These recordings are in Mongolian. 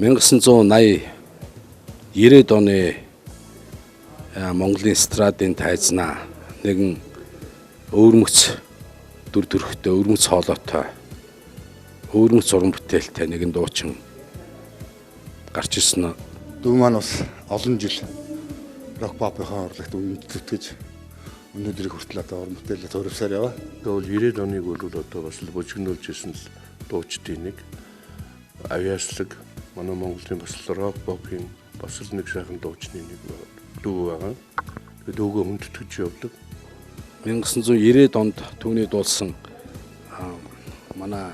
1980 90 оны Монголын эстрадын тайзнаа нэгэн өвөрмөц дүр төрхтэй, өвөрмөц хоолойтой, өвөрмөц уран бүтээлтэй нэгэн дуучин гарч ирсэн. Дүү маань бас олон жил рок попынхаа урлагт үндэтгэж өнөөдрийг хүртэл одоо уран бүтээлээ төрөвсөөр яваа. Тэгвэл 90 оныг бол одоо бас л божигнуулж ирсэн л дуучдын нэг авьяаслаг манай Монголын бас л рок попын бас л нэг сайхан дуучны нэг дүү байгаа. Тэгээд дүүгөө хүндэтгэж явдаг. 1990 онд түүний дуулсан манай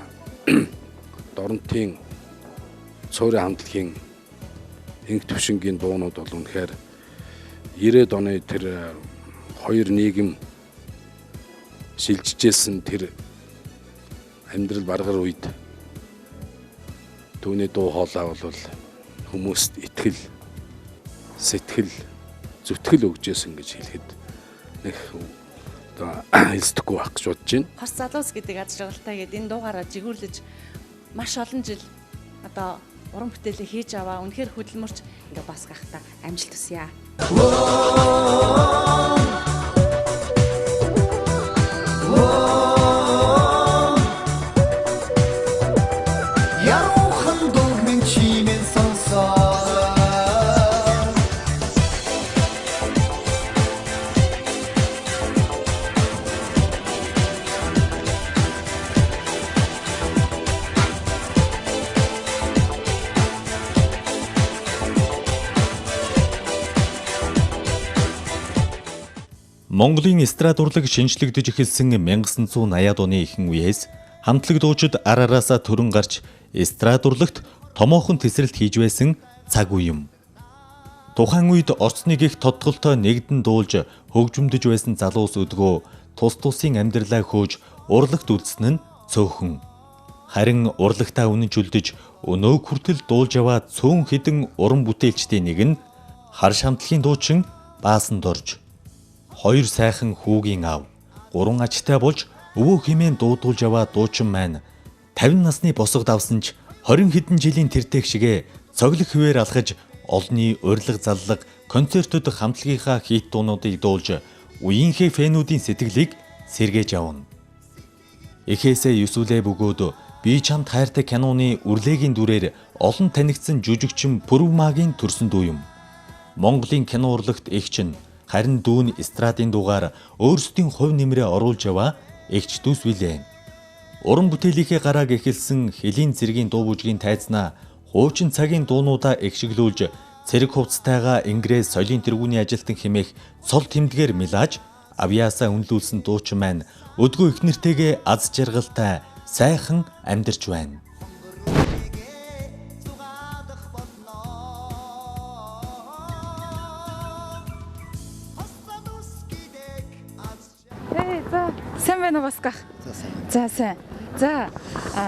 Доронтын цөөрийн хамтлагийн инх төвшингийн дуунууд бол үнэхээр 90 оны тэр хоёр нийгэм шилжижсэн тэр амьдрал баргар үед түүний дуу хоолой бол хүмүүст итгэл, сэтгэл, зүтгэл өгжсэн гэж хэлэхэд нэг одоо хэлсдэхгүй байх гэж бодож байна. Хос залуус гэдэг аз жаргалтай гэдэг энэ дуугаараа жигүүрлэж маш олон жил одоо уран бүтээлээ хийж аваа. Үнэхээр хөдөлмөрч ингээ бааскаахта амжилт хүсье. Монголын эстрад урлаг шинжлэгдэж эхэлсэн 1980-ад оны ихэнх үеэс хамтлаг дуучид ар араасаа төрөн гарч эстрад урлагт томоохон тесрэлт хийж байсан цаг үе юм. Тухайн үед орцны гих тодголтой нэгдэн дуулж хөгжмөдөж байсан залуус өдгөө тус тусын амьдралаа хөөж урлагт үлдсэн нь цөөхөн. Харин урлагтаа үнэнч үлдэж өнөөг хүртэл дуулж аваад цөөн хідэн уран бүтээлчдийн нэг нь хар шамтлагийн дуучин Баасан дорж. Хоёр сайхан хүүгийн аав, 3 ажтай болж өвөө хэмээн дуудуулж аваа дуучин маань 50 насны босгод авсан ч 20 хэдэн жилийн тэртех шигэ цоглог хിവэр алхаж олонний урилга заллаг концертууд хамтлагийнхаа хит дуунуудыг дуулж үеийнхээ фэнүүдийн сэтгэлийг сэргээж авна. Эхээсээ юсүлээ бөгөөд би чамд хайртай киноны үрлэгийн дүрээр олон танигдсан жүжигчин Пүрвмагийн төрсөн дүү юм. Монголын кино урлагт эгчин харин дүүн эстрадын дугаар өөрсдийн хувь нэмрээ оруулж яваа эгч дүүс билээ. Уран бүтээлийнхээ гарааг эхэлсэн хэлийн зэргийн дуу бүжгийн тайзнаа хуучин цагийн дуунуудаа эгшиглүүлж цэрэг хувцастайгаа ингрээс соёлын тэргүүний ажилтан хэмээх цол тэмдгээр мэлааж авьяасаа үнэлүүлсэн дуучин маань өдгөө их нэртэйгээ аз жаргалтай сайхан амьдарч байна. Сайн байна уу бааскаа? За сайн. За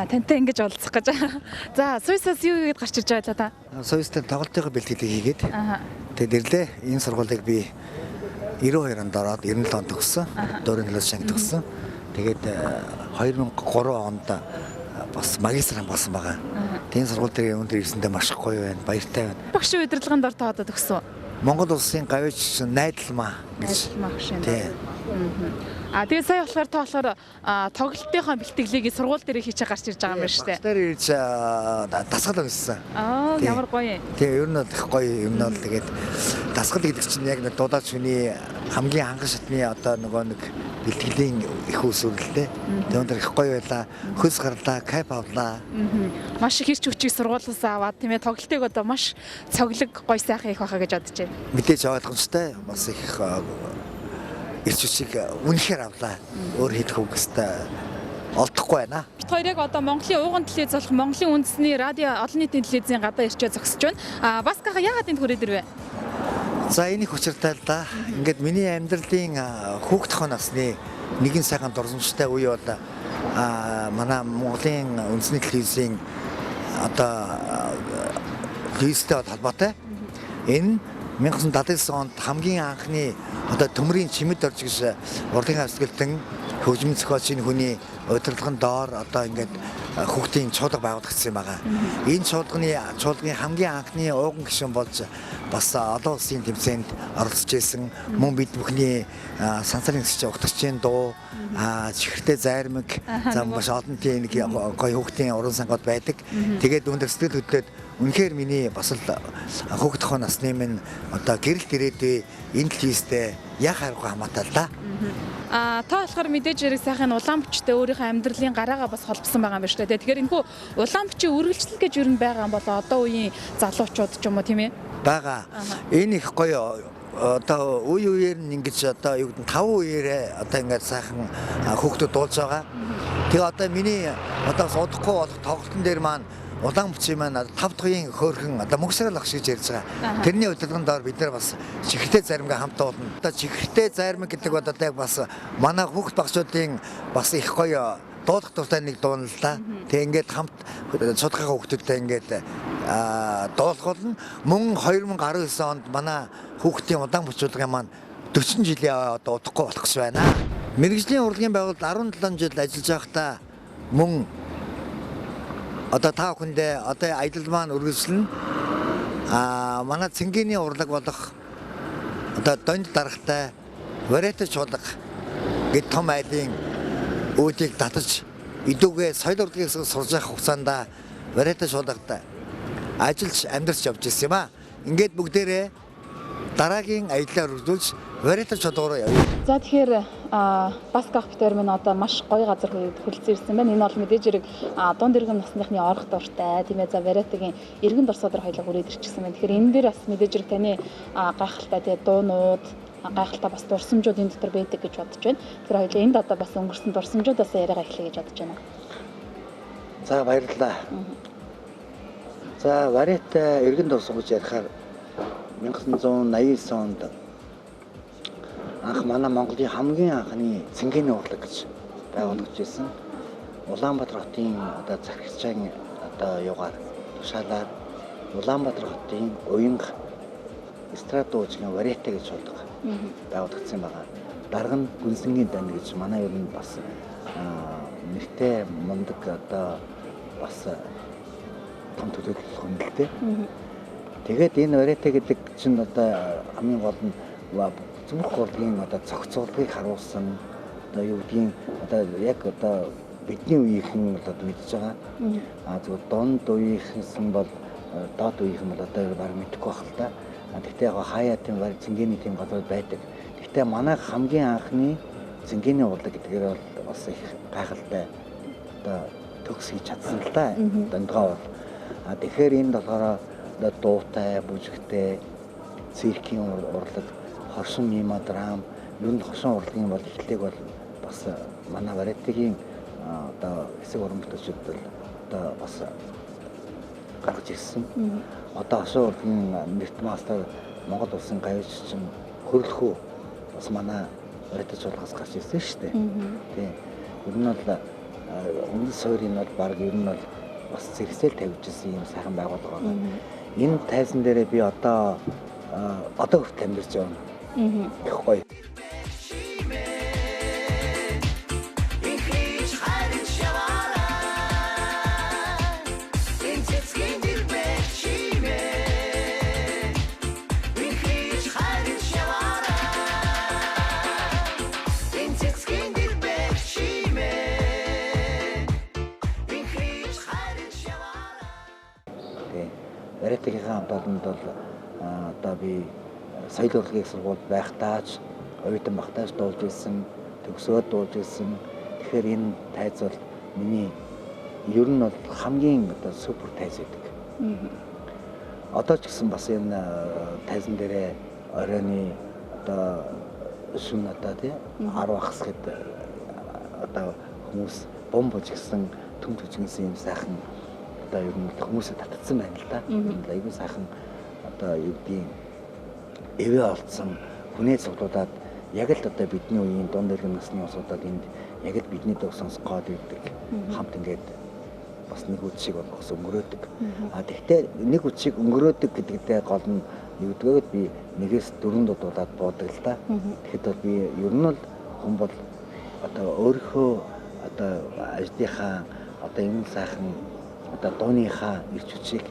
тантай ингэж уулзах гэж. За Суйсаас юу гээд гарч ирж байгаа та? Суйстай тоглолтын бэлтгэлийг хийгээд. Тэгээд ирлээ. Энэ сургуулийг би 92 онд ороод 97 онд төгссөн. Дөрөв класс шанг төгссөн. Тэгээд 2003 онд бас магистран болсон байгаа. Тэгээд сургууль дээр өндөр ирсэндээ маш гоё байна. Баяртай байна. Багш удирдлагын дор таадаг төгссөн. Монгол улсын гавьч найдалмаа гэж. Тийм. Тэгээ сая болохоор та болохоор тоглолтынхаа бэлтгэлийг сургууль дээр хийчихээ гарч ирж байгаа юм байна шүү дээ. Тэр ирж дасгал өгсөн. Ямар гоё юм. Тэгээ ер нь их гоё юм нь бол тэгээд дасгал гэдэг чинь яг нэг дулаач хүний хамгийн ханган шатны одоо нөгөө нэг бэлтгэлийн их усүрэлтэй. Тэгээд өндөр их гоё байлаа. Хөлс гарлаа, кайп авлаа. Маш их хэрч хүчийг сургуулиас аваад тийм ээ тоглолтыг одоо маш цоглог гоё сайхан их байхаа гэж бодож байна. Мэдээж ойлгомжтой бас их ирч хүчийг үнэхээр авлаа. Өөр хийх үгстэй олдохгүй байна. Бид хоёр яг одоо Монголын ууган телевиз болох Монголын үндэсний радио олон нийтийн телевизийн гадаа ирчээ зогсож байна. Бааскаха яагаад энд хүрээд ирвэ? За энэ их учиртай л да. Ингээд миний амьдралын хүүхд тохион насны нэгэн сайхан дурсамжтай үе бол манай Монголын үндэсний телевизийн одоо телевизтэй холбоотой. Энэ 1979 онд хамгийн анхны одоо төмрийн чимэд орж гэж урлагийн авсгэлтэн хөгжмийн зохиолчийн хүний удирдлагын доор одоо ингээд хүүхдийн чуулга байгуулагдсан байгаа. Энэ чуулганы хамгийн анхны ууган гишүүн болж бас олон улсын тэмцээнд оролцож байсан. Мөн бид бүхний сансарын хэсэг угтагчийн дуу, чихэртэй зайрмаг, маш олон тийм нэг гоё хүүхдийн уран сангууд байдаг. Тэгээд өндөр сэтгэл хөдлөлд үнэхээр миний бас л хүүхд тохио насны минь одоо гэрэл гэрээдээ энэ телевизтэй яг харахгүй хамаатай л да. Та болохоор мэдээж хэрэг сайхан улаан бичтэй өөрийнхөө амьдралын гараагаа бас холбосон байгаа юм байна шүү дээ. Тэгэхээр энэхүү улаан бичийн үргэлжлэл гэж юу н байгаа юм бол одоо үеийн залуучууд ч юм уу тийм ээ? Бага. Энэ их гоё одоо үеэр нь ингэж одоо юу гэдэг 5 үеэрээ одоо ингээд сайхан хүүхдүүд дуулж байгаа. Тэгээ одоо миний одоо удахгүй болох тоглолтын дээр маань улаан бичиг маань 5 дахь үеийн хөөрхөн одоо мөксрэл ах шиг ярьж байгаа. Тэрний удирдлагын доор бид нар бас чихэртэй заримгаа хамт уулна. Одоо чихэртэй зарим гэдэг бол одоо яг бас манай хүүхд багшуудын бас их гоё дуулах дуртай нэг дуун л да. Тэгээ ингээд хамт судалгаагаа хүүхдүүдтэй ингээд дуулахулна. Мөн 2019 онд манай хүүхдийн удаан бичүүлгын маань 40 жилийн одоо удахгүй болох гэж байна. Мэргэжлийн урлагийн байгууллагад 17 жил ажиллаж байхдаа мөн одоо та бүхэндээ одоо аялал маань үргэлжлэнэ. Манай цэнгэний урлаг болох одоо донд дарахтай вариатай чуулга гэд том айлын үүдийг татаж идүүгээ соёл урлагийг сурж явах хугацаанд вариатай чуулгад ажиллаж амьдарч явж ирсэн юм а. Ингээд бүгдээрээ дараагийн аяллаар үргэлжлүүлж вариатай чуулга руу явъя. За тэгэхээр Басках битэр минь одоо маш гоё газар хөлцсөн ирсэн байна. Энэ бол мэдээж хэрэг дунд иргэн насныхны орох дуртай тийм ээ. За вариатагийн иргэн дурсуудаар хоёлаа хүрээд ирчихсэн байна. Тэгэхээр энэ дээр бас мэдээж хэрэг таны гайхалтай тийм дуунууд гайхалтай бас дурсамжууд энэ дотор байдаг гэж бодож байна. Тэгэхээр хоёлаа энд одоо бас өнгөрсөн дурсамжуудаас яриагаа эхлэе гэж бодож байна. За баярлалаа. За вариатай иргэн дурсам гэж ярихаар 1989 онд анх манай Монголын хамгийн анхны цэнгэний урлаг гэж байгуулагдж байсан. Улаанбаатар хотын одоо захирагчийн одоо югаар тушаалаар Улаанбаатар хотын уянга эстрад дуучгийн вариатай гэж болдог байгуулагдсан байгаа. Дарга нь Гүнсэнгийн данд гэж манай ер нь бас нэртэй мундаг одоо бас том төлөвлөлт хөндлөлтэй. Тэгээд энэ вариатай гэдэг чинь одоо хамгийн гол нь зүрх урлагийн одоо зохицуулгыг харуулсан одоо юу гэдгийг одоо яг одоо бидний үеийнхэн одоо мэдж байгаа. Зөвхөн донд үеийнхэн бол доод үеийнхэн бол одоо баг мэдэхгүй байх л да. Гэхдээ яг хаяа тийм цэнгэний тийм газар байдаг. Гэхдээ манай хамгийн анхны цэнгэний урлаг гэдгээр бол бас их гайхалтай одоо төгс хийж чадсан л да. Дондгоо бол. Тэгэхээр энэ болохоор дуутай, бүжигтэй, циркийн урлаг, хоршин мимо драм, ер нь хоршин урлагийн бол эхлэлийг бол бас манай вариатагийн одоо хэсэг уран бүтээлчид бол одоо бас гаргаж ирсэн. Одоо хоршин урлагийн нэрт мастер Монгол улсын гавьяаччин хөрлөхөө бас манай вариатач урлагаас гарч ирсэн шүү дээ. Тийм. Ер нь бол өмнө суурийн бол баг ер нь бол бас зэрэгсэл тавьж ирсэн юм сайхан байгууллага байна. Энэ тайзан дээрээ би одоо хүртэл амьдарч байна. Их гоё. Вариатагийн хамт олонд бол одоо би соёл урлагийн сургуульд байхдаач оюутан багтааж дуулж ирсэн, төгсөөд дуулж ирсэн. Тэгэхээр энэ тайз бол миний ер нь бол хамгийн одоо супер тайз байдаг. Одоо ч гэсэн бас энэ тайзан дээрээ оройны одоо шүн одоо тий 10 ахс гэд одоо хүмүүс бомбож гисэн төм төжгөнсөн юм сайхан одоо ер нь хүмүүсээ татцсан байна л да. Айгүй сайхан одоо юу гэдгийг эвээ олдсон хүнээ цуглуулад яг л одоо бидний үеийн дунд иргэн насны усуудад энд яг л бидний дог сонсгоод ирдэг хамт ингээд бас нэг үдшиг болгоос өнгөрөөдөг. Тэгвэл нэг үдшиг өнгөрөөдөг гэдэгтэй гол нь юу гэдгийг би 1-4 дуудаад буудаг л да. Тэгэхэд бол би ер нь бол хүн бол одоо өөрийнхөө одоо ажлынхаа одоо юм сайхан одоо дууныхаа ирч хүчийг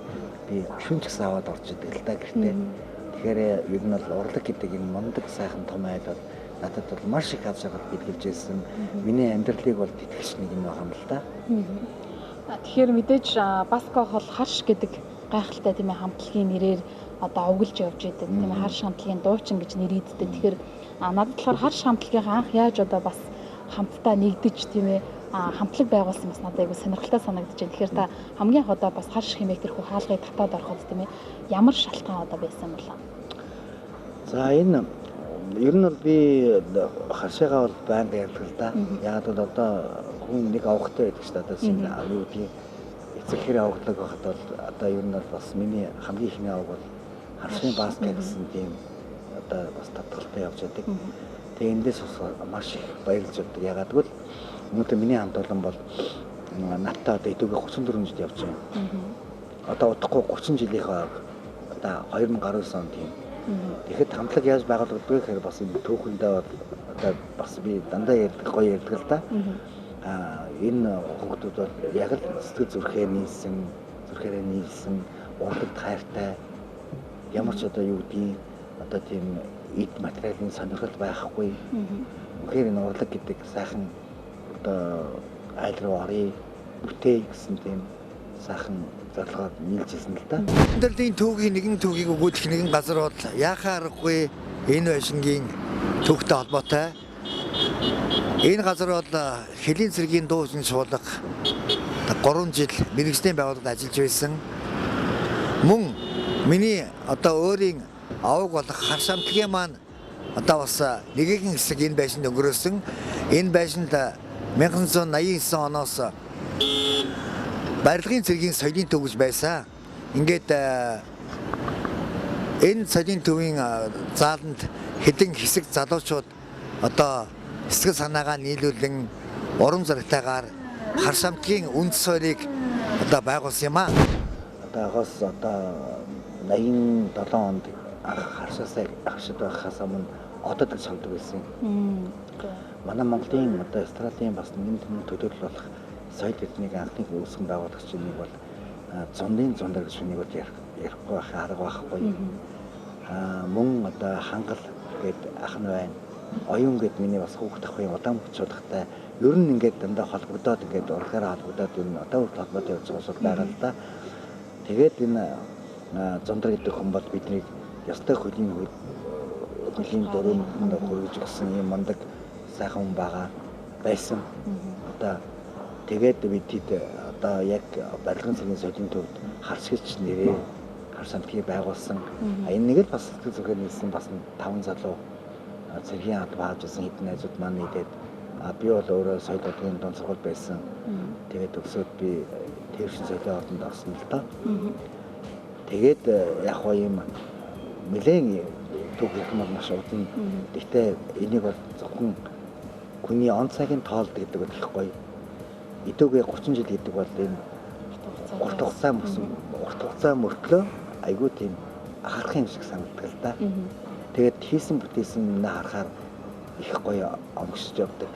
би шүнж гэсэн аваад орж идэг л да гэртээ. Тэгэхээр ер нь бол урлаг гэдэг энэ мундаг сайхан том айл бол надад бол маш их аз жаргал бэлгэлж ирсэн. Миний амьдралыг бол тэтгэж нэг юм байна л да. Тэгэхээр мэдээж Баска хол харш гэдэг гайхалтай тийм ээ хамтлагийн нэрээр одоо овглж явж идэг тийм ээ харш хамтлагийн дуучин гэж нэрийддэг. Тэгэхээр надад болохоор харш хамтлагийн анх яаж одоо бас хамтдаа нэгдэж тийм ээ хамтлаг байгуулсан бас надад айгүй сонирхолтой санагдаж байна. Тэгэхээр та хамгийн их одоо бас харш хэмээх тэрхүү хаалгыг татаад ороход тийм ээ ямар шалтгаан одоо байсан бол? За энэ ер нь бол би харшаагаа бол байнга ярьдаг л да. Яг л одоо хүн нэг авахтай байдаг шүү дээ. Одоо шинэ юу гэдгийг эцэг хэрэг авахлаг байхад бол одоо ер нь бол бас миний хамгийн ихний авах бол харшийн бааска гэсэн тийм одоо бас татгалтай явж байдаг. Тэгээ эндээс маш их баярлж байдаг. Ягаад гэвэл өнөөдөр миний хамт олон бол надтай одоо идэвхтэй 34 жил явж байна. Одоо удахгүй 30 жилийнхаа одоо 2019 онд тийм. Тэгэхэд хамтлаг яаж байгуулагддаг гэхээр бас энэ түүхэндээ бол одоо бас би дандаа ярьдаг гоё ярьдаг л да. Энэ хүүхдүүд бол яг л сэтгэл зүрхээр нийлсэн урлагт хайртай ямар ч одоо юу гэдгийг одоо тийм эд материалын сонирхол байхгүй. Тэгэхээр энэ урлаг гэдэг сайхан одоо айл руу оръё бүтээе гэсэн тийм сайхан зорилгоор нийлжсэн л да. Амьдралын төвгийн нэгэн төвгийг өгүүлэх нэгэн газар бол яхаа аргагүй энэ байшингийн төвхтэй холбоотой. Энэ газар бол Хэлийн цэргийн дуучин суулга 3 жил мэргэжлийн байгууллагад ажиллаж байсан. Мөн миний одоо өөрийн аваг болох харш хамтлагийн маань одоо бас нэгэн хэсэг энэ байшинд өнгөрөөсөн. Энэ байшинд 1989 оноос барилгын цэргийн соёлын төв гэж байсан. Ингээд энэ соёлын төвийн зааланд хэдэн хэсэг залуучууд одоо сэтгэл санаагаа нийлүүлэн урам зоригтойгоор харш хамтлагийн үнд соёлыг одоо байгуулсан юм аа. Одоогоос одоо 87 онд харшид байхаас өмнө одод гэж сонсдог байсан. Манай Монголын одоо эстрадын бас нэгэн төлөөлөл болох соёл эднийг анхны үүсгэн байгуулагч нэг бол зундын зундар гэж нэг бол ярихгүй арга байхгүй. Мөн одоо хангал гээд ах нь байна. Оюун гэд миний бас хүүхд ахын удаан хүчрэлтэй ер нь ингээд дандаа холбогдоод ингээд урлагаараа холбогдоод ер нь одоо хүртэл холбоотой явж байгаа бол байгаа л да. Тэгээд энэ зундар гэдэг хүн бол бидний ёстой хөлийн дөрөв хөргөж өгсөн юм мандаг сайхан хүн байгаа байсан. Одоо тэгээд бидэд одоо яг барилгын цэргийн соёлын төвд харш гэж нэрээ харш хамтлагийг байгуулсан. Энэ нэг л бас сэтгэл зүрхээр нийлсэн бас 5 залуу цэргийн алба авч ирсэн хэдэн найзууд маань нийлээд би бол өөрөө соёл бодлогын дунд сургууль байсан. Тэгээд өсөөд би төвшин соёлын ордонд орсон л доо. Тэгээд яг хоо юм нэлээд төг их маш удаан. Гэхдээ энийг бол зөвхөн хүний он цагийн тоолд гэдэг бол их гоё. Идэвхтэй 30 жил гэдэг бол энэ урт хугацаа мөртлөө айгүй тийм анхаарах юм шиг санагддаг л да. Тэгээд хийсэн бүтээсэн нэ харахаар их гоё өнгөсөж явдаг.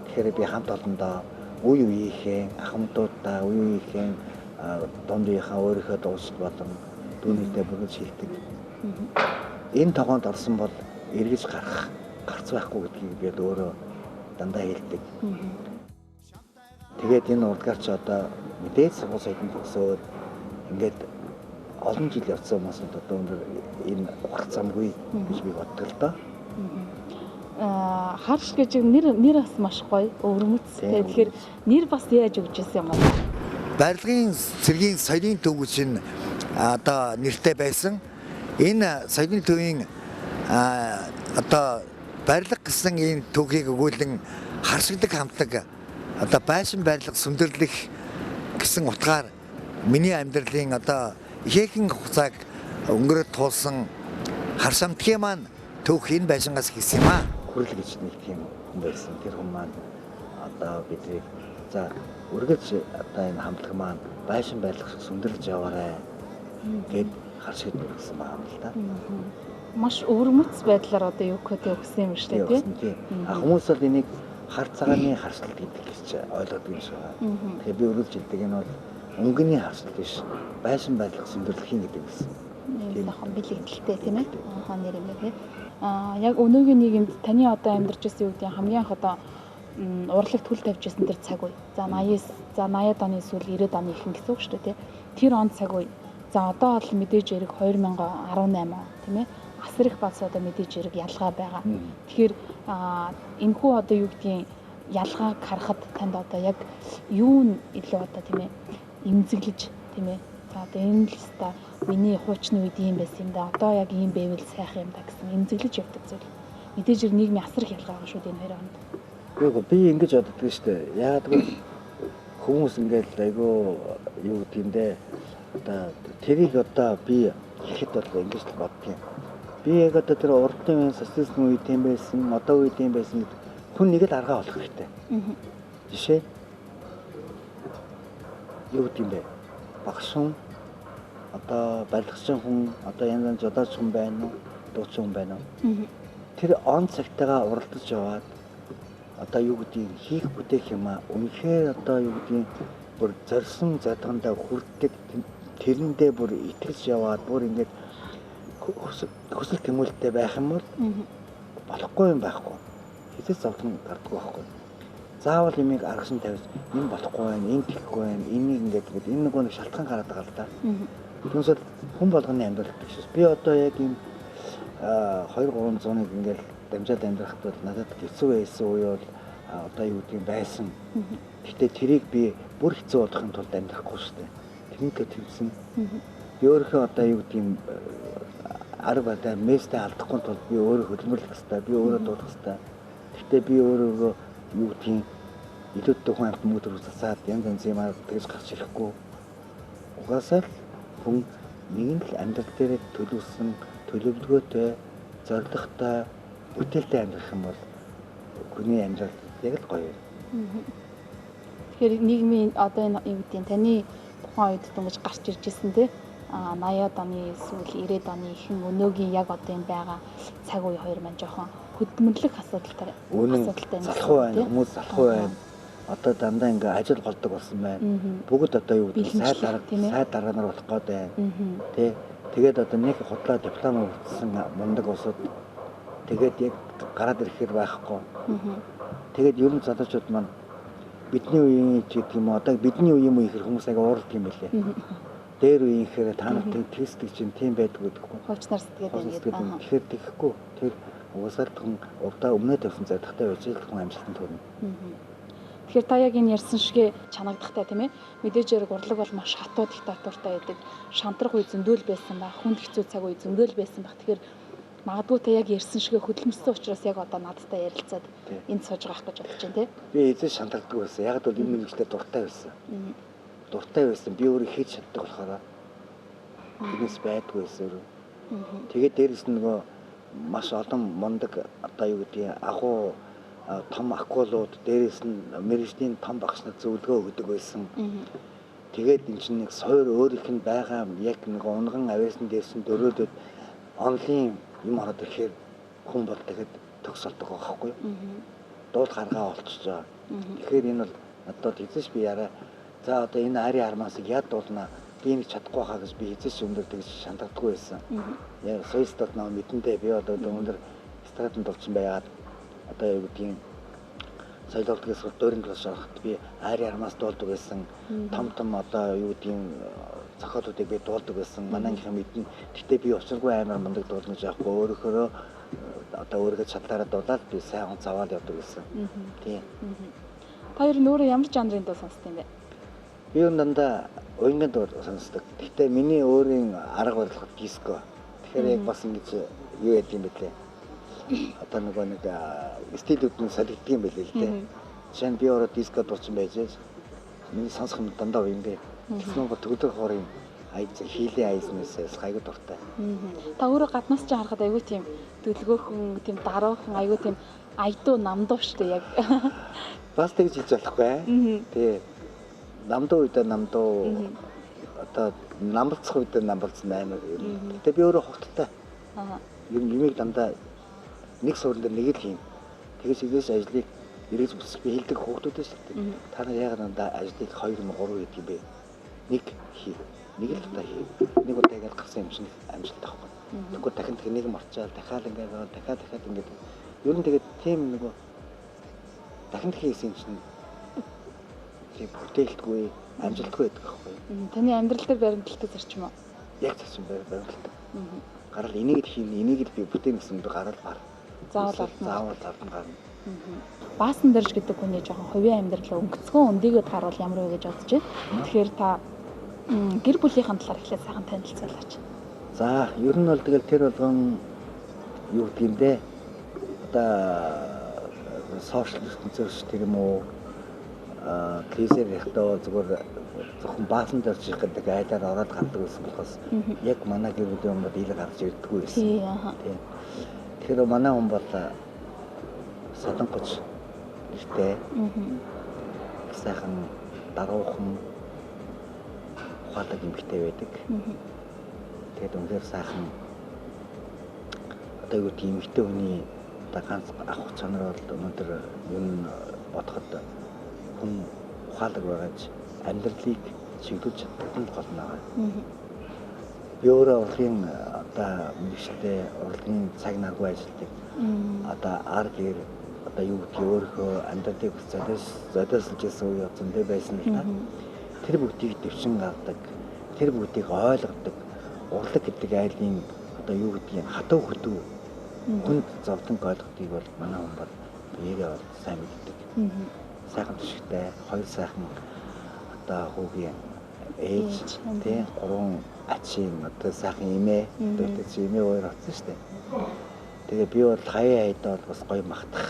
Тэгэхээр би хамт олондоо үе үеийнхээ ахмадуудаа үе үеийнхээ дундынхаа өөрийнхөө дуусч болон дүүнийхээ бүгд шилдэг. Энэ тогоонд орсон бол эргэж гарц байхгүй гэдгийг би өөрөө дандаа хэлдэг. Тэгээд энэ урдгаарч одоо мэдээж сургууль соёлын төгсөөд ингээд олон жил явцсан хүмүүсд одоо өндөр энэ урт замгүй гэж би боддог л доо. Харш гэж нэр бас маш гоё өвөрмөц. Тэгэхээр нэр бас яаж өгч ирсэн юм бэ? Барилгын цэргийн соёлын төв гэж энэ одоо нэртэй байсан. Энэ соёлын төвийн одоо барилга гэсэн энэ төвхийг өгүүлэн харшигдаг хамтлаг одоо байшин барилга сүндэрлэх гэсэн утгаар миний амьдралын одоо ихээхэн хугацааг өнгөрөөд туулсан харш хамтлагийн маань төвх энэ байшингаас хийсэн юм аа. Хүрэл гэж нэг тийм хүн байсан. Тэр хүн маань одоо бидний за үргэлж одоо энэ хамтлаг маань байшин барилга сүндэрлэж яваарай гэд харшид өгсөн байна л да. Маш өвөрмөц байдлаар одоо юу гэдэг өгсөн юм шүү дээ тий. Хүмүүс бол энийг хар цагааны харсалт гэдэг гэж ойлгодог юм шиг байна. Тэгэхээр би өрүүлж хэлдэг энэ бол өнгөний харсалт биш. Байшин байдлах сэмдэрлэхийн гэдэг гэсэн. Тийм хон бэлэгдэлтэй тийм ээ. Нэр юм байна. Яг өнөөгийн нийгэмд таны одоо амьдарч байсан юу гэдэг хамгийн анх одоо урлагт хүл тавьж байсан тэр цаг үе. За 80-аас 80-аад оны сүүл 90-аад оны ихэнх гэсэн үг шүү дээ тий. Тэр он цаг үе. За одоо бол мэдээж эрэг 2018 тийм ээ. Асар их бас одоо мэдээж эрэг ялгаа байгаа. Тэгэхээр энэхүү одоо юу гэдгийг ялгааг харахад танд одоо яг юу нь илүү одоо тийм ээ эмзэглэж тийм ээ. За одоо энэ л өста миний хуучны үед ийм байсан юм да. Одоо яг ийм байвал сайхан юм да гэсэн эмзэглэж явдаг зүйл. Мэдээж эрэг нийгмийн асар их ялгаа байгаа шүү дээ энэ хоёр хонд. Би ингэж боддог шүү дээ. Яг л хүмүүс ингээл айгүй юу гэдгиймдээ одоо тэрийг одоо би ихэд бол ингэж л боддгийн. Би яг одоо тэр урдын социализм үед юм байсан, одоо үед юм байсан гэдэг хүн нэг л аргаа олох хэрэгтэй. Жишээ юу гэдэг юм бэ? Багшин одоо барилгачин хүн, одоо янз янз жолооч хүн байна уу? Дуучин хүн байна уу? Тэр он цагтайгаа уралдаж яваад одоо юу гэдгийг хийх бүтээх юм аа. Үнэхээр одоо юу гэдгийг бүр зорьсон задгандаа хүрдэг тэрэндээ бүр итгэж яваад бүр ингэж хүсэл тэмүүлэлтэй байх юм бол болохгүй юм байхгүй. Хэзээ зовлон гардаггүй байхгүй. Заавал юмыг аргасан тавьж энэ болохгүй байх, энэ тийхгүй байх, энийг ингэж энэ нэг шалтгаан гараад байгаа л да. Түүнээс хүн болгоны амьдрал биш. Би одоо яг ийм 2-300-ыг ингээл дамжаад амьдрахад бол надад хэцүү байсан үе бол одоо юу гэдгийг байсан. Гэхдээ тэрийг би бүр хэцүү болохын тулд амьдрахгүй шүү дээ. Тэрнийхээ төвсөн. Би өөрийнхөө одоо юу гэдгийг арга барилаа местэй алдахгүй тулд би өөрөө хөдөлмөрлөх хэрэгтэй, би өөрөө дуулах хэрэгтэй. Гэхдээ би өөрөө юу гэдгийг илүүтэй хүн амт мөнгө төр засаад янз янз юм тэгж гарч ирэхгүй. Угаасаа л хүн нэг л амьдрал дээр төлөвлөсөн, төлөвлөгөөтэй, зоригтой, бүтээлтэй амьдрах юм бол хүний амьдрал яг л гоё. Тэгэхээр нийгмийн одоо энэ юу гэдэг таны тухайн үед ингэж гарч ирж ирсэн те 80-аад оны сүүл 90-аад оны ихэнх өнөөгийн яг одоо энэ байгаа цаг үе хоёр маань жоохон хөдөлмөрлөх асуудалтай залхуу байна, хүмүүс залхуу байна. Одоо дандаа ингээ ажил голдог болсон байна. Бүгд одоо юу гэдэг сайд дарга нар болох гээд байна. Тэ тэгээд одоо нэг худлаа диплом өгсөн мундаг улсууд тэгээд яг гараад ирэхээр байхгүй. Тэгээд ер нь залуучууд маань бидний үеийн ч гэдэг юм уу одоо бидний үеийн юм ихэр хүмүүс аяга ууралт юм байлээ. Дээр үеийн ихээр та нарт тестик чинь тийм байдаг гэдэггүй. Хувьчнаар сэтгэгээд байна. Тэгэхээр тэгэхгүй. Тэр угаасаа хүн урдаа өмнөө тавьсан зайдахтай байж л хүн амжилтанд хүрнэ. Тэгэхээр та яг энэ ярьсан шигэ чанагдахтай тийм ээ. Мэдээж яг урлаг бол маш хатуу диктатуртай байдаг. Шантрах үе зөндөл байсан ба хүнд хэцүү цаг үе зөндөл байсан ба. Тэгэхээр магадгүй та яг ярьсан шигэ хөдөлмөрсөн учраас яг одоо надтай ярилцаад энд сууж байгаа гэж бодож байна тийм. Би эзэн шантардаг байсан. Яг л энэ мэрэгчлээ дуртай байсан. Дуртай байсан. Би өөрөө хийж чаддаг болохоор энэс байдгүй байсан. Тэгээд дээрэс нь нөгөө маш олон мундаг одоо юу гэдгийг агуу том акулууд дээрээс нь мэрэгжлийн том багш нар зөвлөгөө өгдөг байсан. Тэгээд энэ чинь нэг сойр өөрийнх нь байгаа яг нэг унган авьяасны дээрс нь дөрөөдөд онлын юм ороод ирэхээр хүн бол тэгээд төгсөлдөг байгаа байхгүй юу? Дуул гаргаа олчж байгаа. Тэгэхээр энэ бол надад эзэш би яраа. За одоо энэ ари армаасыг яд дуулна. Би нэг чадахгүй хаа гэж би эзэш өндөр тэгж шантардаггүй байсан. Яг соёлтод нөө мэдэндээ би одоо өндөр стратанд болсон байгаад одоо юу гэдгийг соёл урлагаас дөрөнд бас шахахт би ари армаас дуулдаг байсан. Том одоо юу гэдгийг зохиолуудыг би дуулдаг байсан. Манайхын мэднэ. Гэхдээ би учиргүй амар мундаг дуулна гэж яахгүй өөрөөхөө одоо өөргөө чадлаараа дуулаад би сайн онц аваад явдаг байсан. Тийм. Та хоёр нөөрэ ямар жанрын дуу сонсдог юм бэ? Би дандаа уянгийн дуу сонсдог. Гэхдээ миний өөрийн арга барил диско. Тэгэхээр яг бас ингэж юу яд юм бэ лээ. Одоо нэг стилүүд нь солигддаг юм байлээ л дээ. Жишээ нь би өөрөө диско дуучин байж миний сонсох юм дандаа уянгийн. Тэгсэн бол төгөлдөр хоорын айз хийлийн айзнаас хайгуу дуртай. Та өөрөө гаднаас ч харахад айгүй тийм дүлгөөхөн, тийм даруухан, айгүй тийм айдуу намдуу штэ яг. Бас тэгж хийж болохгүй. Тий. Намдуу үедээ намдуу одоо намбалцах үедээ намбалцсан амар. Гэтэ би өөрөө хогтолтой. Юмыг дандаа нэг суурин дээр нэг л хийн. Тэгээс игээс ажлыг эргэж бүсэх би хэлдэг хүүхдүүдээс л гэдэг. Та нар яг надаа ажлыг 2 3 гэдэг юм бэ. Нэг хий. Нэг л удаа хий. Нэг удаа ингэж гарсан юм шиг амжилт авахгүй. Тэгвэл дахин нэг марчаал дахиад ингээд дахиад ингээд ер нь тэгээд тийм нөгөө дахин хийсэн чинь тийм бүтээлтгүй амжилтгүй байдаг аахгүй. Таны амьдрал дээр баримталдаг зарчим уу? Яг зарчим баримталдаг. Гарал энийгэд хийн, энийгэд би бүтээн гэсэн үг гарал бар. Заавал авна гарна. Баасан дэрж гэдэг хүний жоохон хувийн амьдралаа өнгөцгөн өндийгөд харуул ямар вэ гэж бодож байна. Тэгэхээр та гэр бүлийнхэн талаар эхлээд сайхан танилцуулаач. За, ер нь бол тэгэл тэр болгон юу гэдэг юм бэ? Одоо сошиал ертөнцөөс тэр юм уу? Кризээр ихтэй зүгээр зөвхөн баасан дэрж их гэдэг айлаар ороод гардаг гэсэн болохоос яг манай гэр бүлийн хүмүүс дийлэг гарч ирдэггүй байсан. Тийм. Тэгэхээр манай хүн бол содонгоч ихтэй. Сайхан даруухан ухаалаг эмэгтэй байдаг. Тэгээд үнээр сайхан одоо юу тийм эмэгтэй хүний одоо ганц авах чанар бол өнөөдөр юу н бодоход хүн ухаалаг байгаач амьдралыг чиглүүлж чаддаг нь гол байгаа. Би өөрөө урлагийн одоо мэргэжтэй урлагийн цаг наргүй ажилладаг. Одоо аргэр одоо юу гэдгийг өөрөө амьдралыг зодиослж байсан үе зөндөө байсан л да. Тэр бүгдийг дэвшин гардаг, тэр бүгдийг ойлгодог. Урлаг гэдэг айлын одоо юу гэдгийг хатуу хөдөө хүнд зовлонг ойлгохыг бол манай хүн бол биеэрээ бол сайн мэддэг. Сайхан төшигтэй, хоёр сайхан одоо хүүгийн ээж тий 3 ачийн одоо сайхан эмээ дүүтэй чи эмээ хоёр болсон шүү дээ. Тэгээ би бол хаяа хайдаа бол бас гоё магтах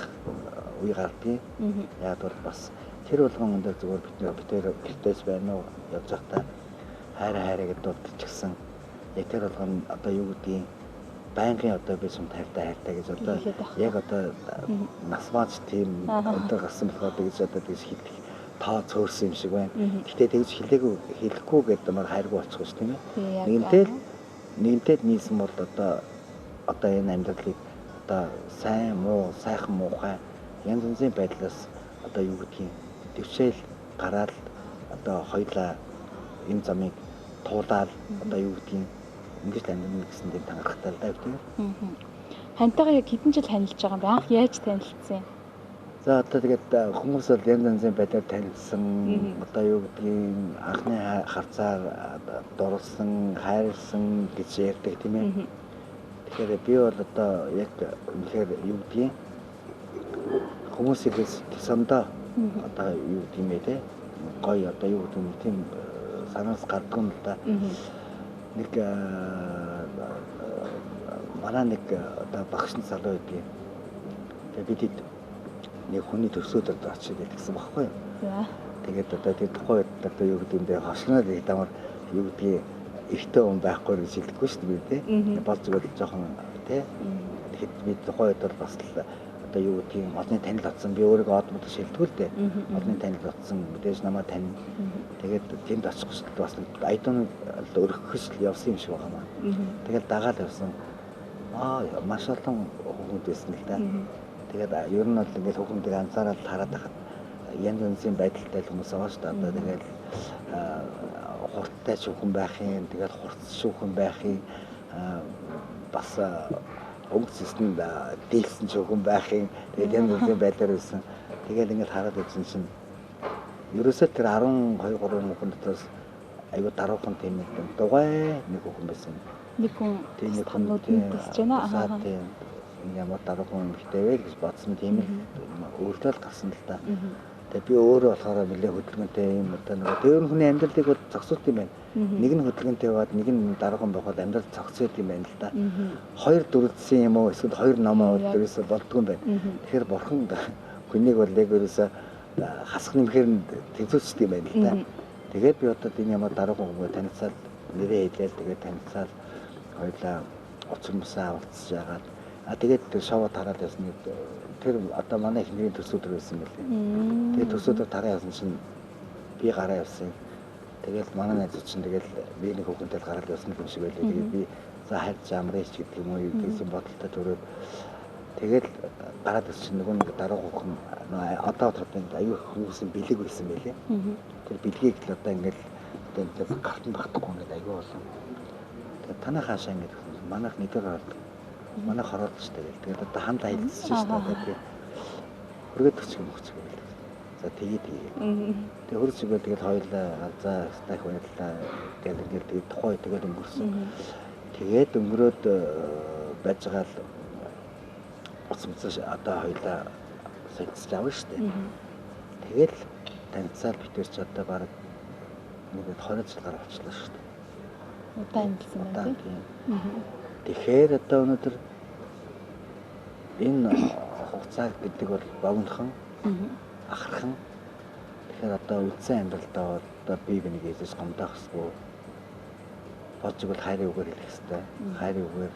үе гардыг. Яг бол бас тэр болгон өндөр зүгээр битээр гэлтэж байна уу явж байхдаа хайраа гэдээ дуудчихсан. Яг тэр болгон одоо юу гэдгийг байнгын одоо би сум хайртай гэж одоо яг одоо нас маач тийм өндөр гарсан болохоор тэгж одоо тэгж хэлэх тоо цөөрсөн юм шиг байна. Гэтэ тэгж хэлэхгүй гэдэг мар хайргүй болчихсон шүү тийм ээ. Нэгэнтэй нийсэн бол одоо энэ амьдралыг одоо сайн муу сайхан муухай янз янзын байдлаас одоо юу гэдгийг төвшөөл гараад одоо хоёлаа энэ замыг туулаад одоо юу гэдгийг ингэж амьдрах гэсэн тийм тангарахтай л да гэдэг. Хантайгаа яг хэдэн жил танилж байгаа юм бэ? Анх яаж танилцсан? За одоо тэгээд хүмүүс бол янз янзын байдлаар танилцсан. Одоо юу гэдгийг анхны харцаар дурлсан, хайрлсан гэж ярьдаг тийм ээ. Тэгэхээр би бол одоо яг үнэхээр юу гэдгийг хүмүүсийг сондоо одоо юу гэдэг юм бэ те гоё одоо юу гэдэг юм тийм санаас гардаг юм л да. Нэг манай нэг одоо багшны залуу байдгийг. Тэгээд бид нэг хүний төсөөд очиж гэсэн багхгүй юу. Тэгээд одоо тэр тухайд одоо юу гэдэг юм бэ хошгоноо гэдэг дамар юу гэдгийг ихтэй хүн байхгүй гэж хэлдэггүй шүү дээ тий. Бол зүгээр жоохон тий. Тэгэхэд би тухайд бол бас л одоо юу гэдгийг олны танил татсан би өөрийгөө од мод шилдэггүй л дээ. Олны танил татсан мэдээж намайг тань. Тэгээд тэнд очих гэж бас айдын өргөхөс явсан юм шиг байгаа маа. Тэгээд дагаад явсан. Маш олон хүмүүс байсан л да. Тэгээд ер нь бол ингээд хүүхдүүдийг анзаараад хараад байхад янз янзын байдалтай хүмүүс байгаа шүү дээ. Одоо тэгээд хурдтай шүүхэн байх юм, тэгээд хурц шүүхэн байх юм, бас өнгөцсөнд дийлсэн шүүхэн байх юм. Тэгээд янз янзын байдлаар байсан. Тэгээд ингээд хараад үзсэн чинь ерөөсөө тэр 12 3 хүүхэн дотроос аюу даруухан тийм нэг дугай нэг хүүхэн байсан. Нэг хүн томнууд мэдчихэж байна. Ямар даруухан ихтэй вэ гэж бодсон тийм л өөртөө л гарсан л та. Тэгээ би өөрөө болохоор нэлээ хөдөлгөөнтэй юм одоо нэг тэр хүний амьдралыг зогсуулт юм байна. Нэг нь хөдөлгөөнтэй байгаад нэг нь даруухан байхад амьдрал зогсоод юм байна л да. Хоёр дүрдсэн юм уу эсвэл хоёр номоо өөрөөсөө болдгоо юм байна. Тэгэхээр бурхан хүнийг бол яг өөрөөсөө хасах нэмэхээр тэнцвэрчдэг юм байна л да. Тэгээд би одоо энэ ямар даруухан хүмүүс танилцаад нэрээ хэлээд тэгээд танилцаад хоёлаа уцмсаа уулзж яагаад тэгээд шоуд хараад байсан тэр одоо манай ихний төсөөдөр байсан байлээ. Тэгээд төсөөдөр тараа явсан чинь би гараа явсан. Тэгээд манай найзууд чинь тэгээд би нэг хүүхэнтэй гараад явсан юм шиг байлээ. Тэгээд би за хайр замраач гэдэг юм уу гэсэн бодолтой төрөөд Тэгээд гараад ирсэн нөгөө нэг дараагийн одоо одоо аюу хүмүүсийн бэлэг байсан байлээ. Тэр бэлгийг л одоо ингээл одоо гартан багтахгүй ингээд аюу болон. Тэгээд танаа хаашаа ингээд манайх нэгдэр гараад манай хороод ч тэгээд одоо хамт аялдсан шүү дээ. Тэгээд хүргээд өчг юм өгч байл. За тэгээд тэгээд хөрч игээ тэгээд хоёулаа за стах баярлаа гэдэг ингээд тэгээд тухай тэгээд өнгөрсөн. Тэгээд өнгөрөөд байж байгаа л уцмцаш одоо хоёулаа солилцож авна шүү дээ. Тэгээд танилцаад битэр ч одоо баг нэг 20 жил гараад очлоо шүү дээ. Удаан хэлсэн байна тийм. Тэгэхээр одоо өнөөдөр энэ хугацаа гэдэг бол богинохон ахархан. Тэгэхээр одоо үдсэн амьдралдаа одоо бие бинийг ээжээс гомдоох хэрэггүй. Болж игэл хайрын үгээр хэлэх хэрэгтэй. Хайрын үгээр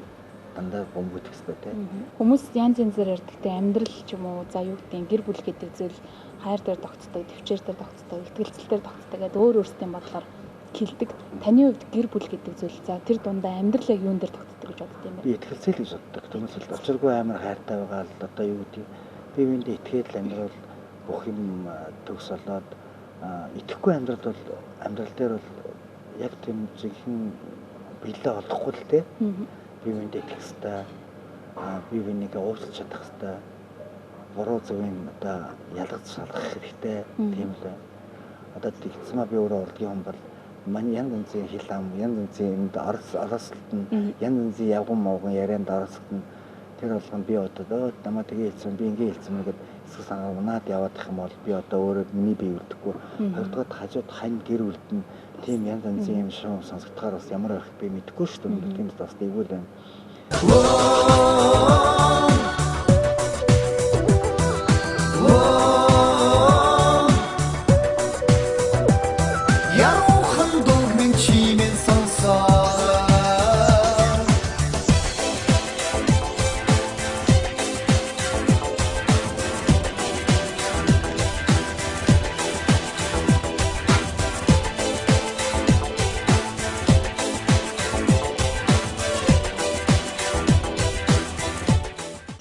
дандаа бомбуудах хэрэгтэй. Хүмүүс янз янзээр ярьдаг те амьдрал ч юм уу за юу гэдэг гэр бүл гэдэг зүйл хайр дээр тогтдог, төвчээр дээр тогтдог, итгэлцэл дээр тогтдог гэдэг өөр өөрсдийн бодлоор хэлдэг. Таны хувьд гэр бүл гэдэг зүйл за тэр дундаа амьдрал яг юун дээр тогтдог гэж бодд юм бэ? Би итгэлцэл гэж боддог. Түүнээс л очиргүй амар хайртай байгаа л одоо юу гэдэг бие биендээ итгээл амьдрал бүх юм төгс болоод итгэхгүй амьдрал бол амьдрал дээр бол яг тийм жинхэнэ биелээ олохгүй л те. Бие биендээ итгэх хэрэгтэй. Бие биенийг уучлах чадах хэрэгтэй. Буруу зөвийн одоо ялгаж салгах хэрэгтэй. Тийм л. Одоо тэгцмаа би өөрөө урдгийн хүн бол манай янз янзын хил ам, янз янзын энд оросолт нь, янз янзын явган мовгон ярианд оросолт нь тэр болгоно би одоо намаа тгээ хэлсэн би ингэ хэлсэн мэгээд эсрэг санаа унаад яваад их юм бол би одоо өөрөө миний бие үлдэхгүй. Хоёрдугаар хажууд хань гэр үлдэн тийм янз янзын юм шоу сонсогдохоор бас ямар байх би мэдэхгүй шүү дээ. Тийм бас дээгүүл байна.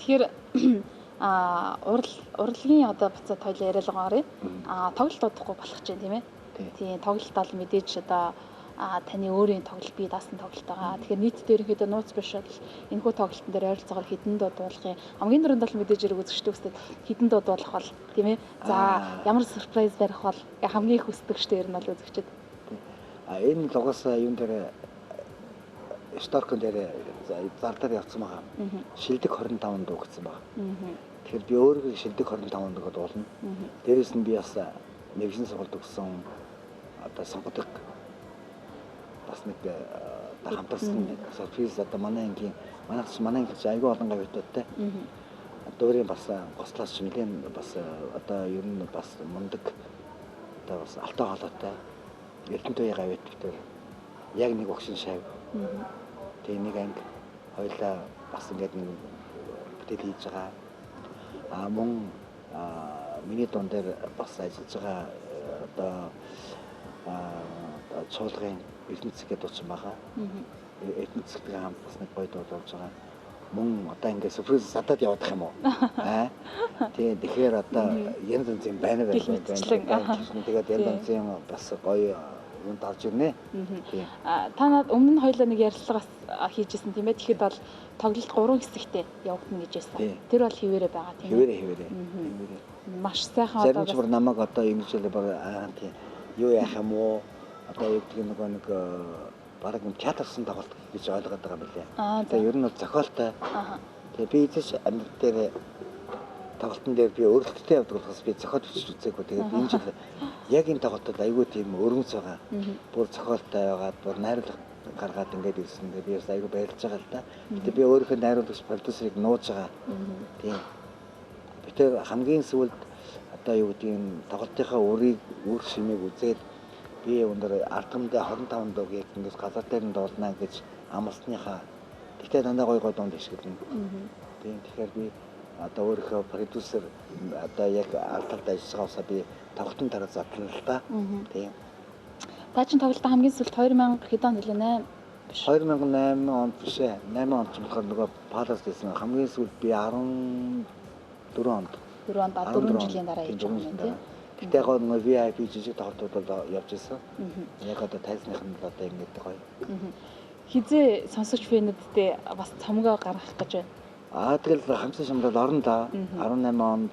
Тэгэхээр урлагийн одоо буцаад хоёул яриалгаарыг тоглолт удахгүй болох ч юм тийм ээ. Тийм тоглолт бол мэдээж одоо таны өөрийн тоглолт бие даасан тоглолт байгаа. Тэгэхээр нийт дээр ихэд нууц биш бол энэхүү тоглолтын дээр ойролцоогоор хэдэн дуу дуулахын хамгийн дөрөнд бол мэдээж хэрэг үзэгчтэй үстэд хэдэн дуу дуулах бол тийм ээ. За ямар сюрприз барих бол хамгийн их хүсдэг штэ ер нь бол үзэгчд. Энэ л угаасаа юун дээр Шторкон дээр зардаар явцсан байгаа. Шилдэг 25 дуу гэсэн байгаа. Тэгэхээр би өөрөө шилдэг 25 дуу дуулна. Дээрээс нь би бас нэгэн сургалт өгсөн одоо сонгодог бас нэг хамтарсан сюрприз одоо манай ангийн айгүй олон гавьтуудтай. Өөрийн бас гослоос нэлээд бас одоо ер нь бас мундаг одоо бас алтай хоолойтой эрдэнэ туяа гавьт дээр яг нэг огшин шав. Тэгээ нэг анги хоёлаа бас ингээд нэг бүтээл хийж байгаа. Мөн миний дуун дээр бас ажиллаж байгаа одоо чуулгын эрдэнэ цэгээ дуучин байгаа. Эрдэнэ цэгийн хамт бас нэг гоё дуу дуулж байгаа. Мөн одоо ингээд сюрприз садад явах юм уу? Тэгэхээр одоо янз янзын байна. Тэгээд янз янзын бас гоё юунд орж ирнэ. Та над өмнө нь хоёлоо нэг ярилцлагаас хийжсэн тийм ээ. Тэгэхэд бол тоглолт 3 хэсэгтэй явагдана гэж байсан. Тэр бол хിവэрэ байгаа тийм ээ. Хിവэрэ. Маш сайхан одоо зөвхөн намайг одоо ингэж л баг тийм юу яах юм уу? Одоо яг тийм нэг бараг нэг театрсан тоглолт гэж ойлгоод байгаа юм билээ. Тэгээ ер нь зохиолтой. Тэгээ би эцэс амьд дээр тоглолтын дээр би өөрөлттэй явдаг болохоос би зохиол бичиж үзээгүй. Тэгээд энэ жил яг энэ тоглолтод айгүй тийм өргөнц байгаа. Бүр зохиолтой байгаад бүр найруулга гаргаад ингээд ирсэн. Тэгээд би бас айгүй баярлж байгаа л да. Гэтэ би өөрийнхөө найруулагч продюсерыг нууж байгаа. Тийм. Би тэр хамгийн сүүлд одоо юу гэдэг нь тоглолтынхаа үр шимийг үзээд би өндөр алтамдаа 25 дууг яг ингээд газар дээр нь дуулнаа гэж амласныхаа. Гэтэ дандаа гой гой дунд ишгэлнэ. Тийм. Тэгэхээр би одоо өөрийнхөө продюсер одоо яг алдарт ажиллагаасаа би тоглолтын дараа задлана л да. Тийм. Та чинь тоглолтоо хамгийн сүүлд 2000 хэд он хэлээ 2008 онд биш ээ. 8 онд ч болохоор нөгөө палас байсан. Хамгийн сүүлд би 14 онд 4 онд 4 жилийн дараа хийж байгаа юм тийм. Гэтэ яг нөгөө VIP жижиг тоглолтууд бол явж исэн. Яг одоо тайзных нь л одоо ингэж гоё. Хизээ сонсогч фэнүүдтэй бас цомгоо гаргах гэж байна. Тэгэл хамсаа шамдал орно да. 18 онд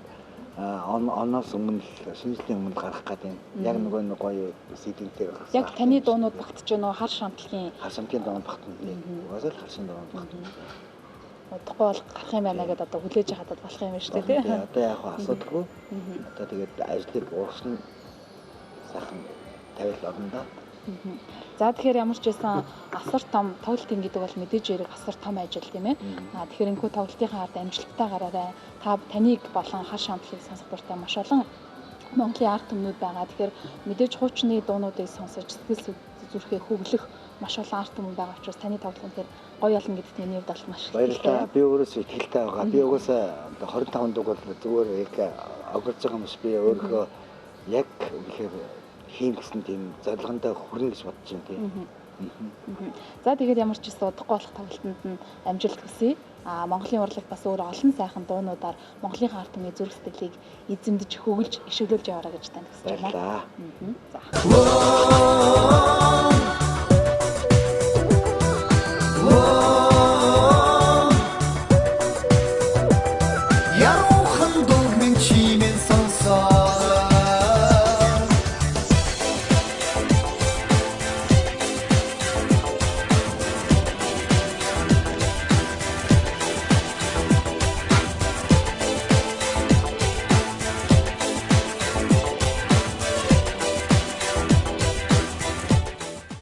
оноос өмнө шинжлэлийн өмнө гарах гэдэг. Яг нөгөө нэг гоё CD-тэй гаргасан. Яг таны дуунууд багтж байгаа хар шамтлагийн дуунууд багтана. Угаасаа л харшин дуунууд багтана. Удахгүй бол гарах юм байна гэдээ одоо хүлээж хадаад болох юм байна шүү дээ тийм. Одоо яг асуудаггүй. Одоо тэгээд ажлыг уурсан сайхан тавил орно да. За тэгэхээр ямар ч байсан асар том тоглолтын гэдэг бол мэдээж хэрэг асар том ажил тийм ээ. Тэгэхээр энэхүү тоглолтынхаа ард амжилттай гараарай. Та таныг болон хар шамтлагийг сонсох дуртай маш олон Монголын ард түмнүүд байгаа. Тэгэхээр мэдээж хуучны дуунуудыг сонсож сэтгэл зүрхээ хөглөх маш олон ард түмэн байгаа учраас таны тоглолт үнэхээр гоё болно гэдэгт миний хувьд бол маш баярлалаа. Би өөрөөсөө итгэлтэй байгаа. Би угаасаа 25 дуг бол зүгээр яг огорж байгаа юм биш. Би өөрөө яг үнэхээр хийн гэсэн тийм зорилгондоо хүрнэ гэж бодож байна тийм. За тэгээд ямар ч гэсэн удахгүй болох тоглолтод нь амжилт хүсье. Монголын урлагт бас өөр олон сайхан дуунуудаар Монголын ард түмний зүрх сэтгэлийг эзэмдэж хөгөлж ишүүлж яваарай гэж танд хүсэж байна. За.